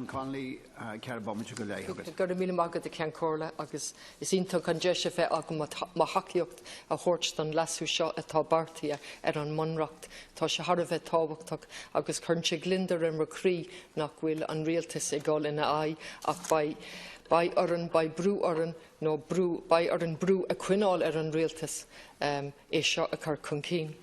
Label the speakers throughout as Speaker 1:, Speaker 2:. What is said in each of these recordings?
Speaker 1: Connolly,
Speaker 2: Gur mí agad a cean córa agus is ionta an deise bheith agam má haíocht a chóirt don lasú seo atá bartaí ar an munracht. Tá se har a bheith táhachtach agus chuintse glindar an recrí nach bhfuil an rialtas ag gáil ina ai ach by oran, by brew oran, no brew, by oran brew a quinál ar an rialtas é seo a chur chun cín.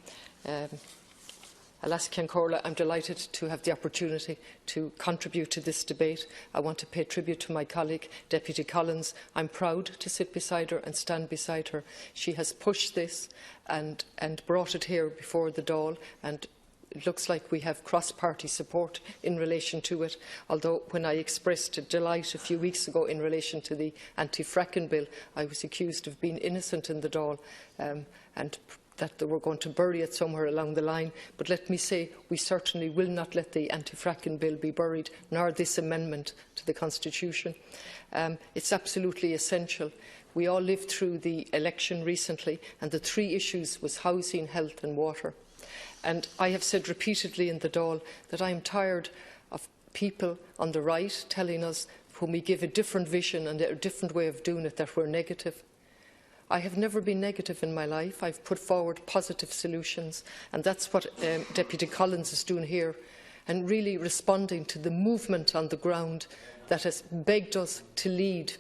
Speaker 2: Alas, Ceann Comhairle, I'm delighted to have the opportunity to contribute to this debate. I want to pay tribute to my colleague, Deputy Collins. I'm proud to sit beside her and stand beside her. She has pushed this and brought it here before the Dáil, and it looks like we have cross-party support in relation to it, although when I expressed delight a few weeks ago in relation to the anti-fracking bill, I was accused of being innocent in the Dáil and that they were going to bury it somewhere along the line. But let me say, we certainly will not let the anti-fracking bill be buried, nor this amendment to the Constitution. It's absolutely essential. We all lived through the election recently, and the three issues was housing, health and water. And I have said repeatedly in the Dáil that I am tired of people on the right telling us, when we give a different vision and a different way of doing it, that we're negative. I have never been negative in my life. I've put forward positive solutions, and that's what Deputy Collins is doing here, and really responding to the movement on the ground that has begged us to lead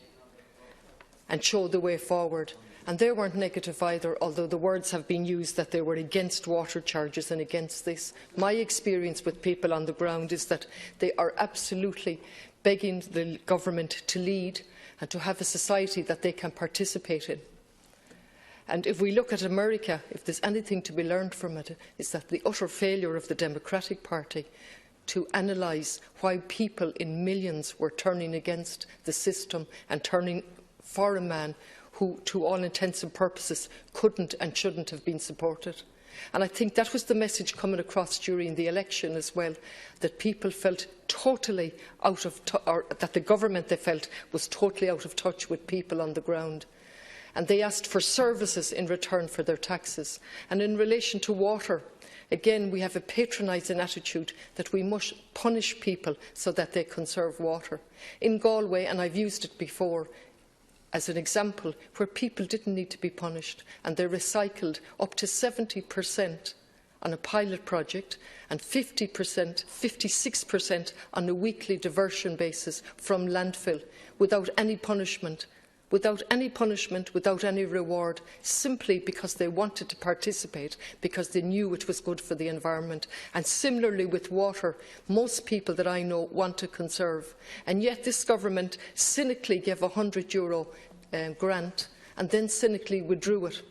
Speaker 2: and show the way forward. And they weren't negative either, although the words have been used that they were against water charges and against this. My experience with people on the ground is that they are absolutely begging the government to lead and to have a society that they can participate in. And if we look at America, if there's anything to be learned from it, is that the utter failure of the Democratic Party to analyse why people in millions were turning against the system and turning for a man who, to all intents and purposes, couldn't and shouldn't have been supported. And I think that was the message coming across during the election as well, that people felt totally out of or that the government, they felt, was totally out of touch with people on the ground. And they asked for services in return for their taxes. And in relation to water, again, we have a patronising attitude that we must punish people so that they conserve water. In Galway, and I've used it before as an example, where people didn't need to be punished, and they recycled up to 70% on a pilot project and 50%, 56% on a weekly diversion basis from landfill, without any punishment. Without any reward, simply because they wanted to participate, because they knew it was good for the environment. And similarly with water, most people that I know want to conserve. And yet this government cynically gave a €100 grant and then cynically withdrew it.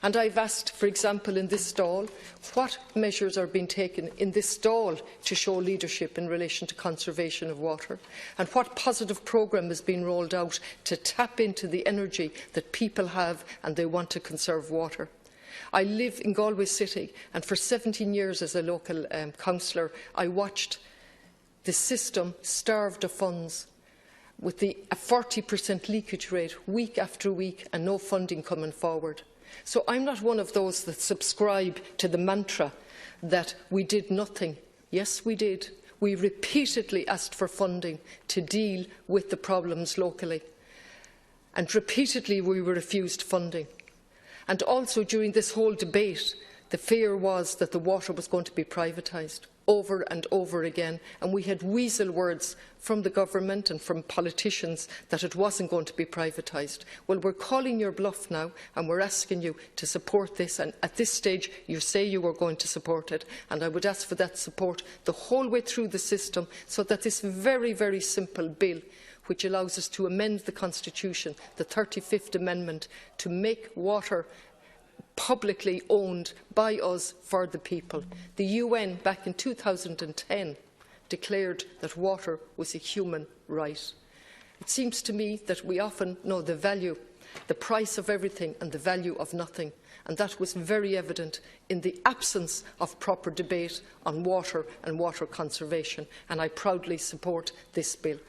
Speaker 2: And I've asked, for example, in this Dáil, what measures are being taken in this Dáil to show leadership in relation to conservation of water, and what positive programme is being rolled out to tap into the energy that people have and they want to conserve water. I live in Galway City, and for 17 years as a local councillor, I watched the system starved of funds, with a 40% leakage rate week after week and no funding coming forward. So I'm not one of those that subscribe to the mantra that we did nothing. Yes, we did. We repeatedly asked for funding to deal with the problems locally. And repeatedly we were refused funding. And also during this whole debate, the fear was that the water was going to be privatised over and over again, and we had weasel words from the government and from politicians that it wasn't going to be privatised. Well, we're calling your bluff now, and we're asking you to support this, and at this stage you say you are going to support it, and I would ask for that support the whole way through the system, so that this very, very simple bill, which allows us to amend the Constitution, the 35th Amendment, to make water publicly owned by us for the people. The UN back in 2010 declared that water was a human right. It seems to me that we often know the value, the price of everything and the value of nothing, and that was very evident in the absence of proper debate on water and water conservation, and I proudly support this bill.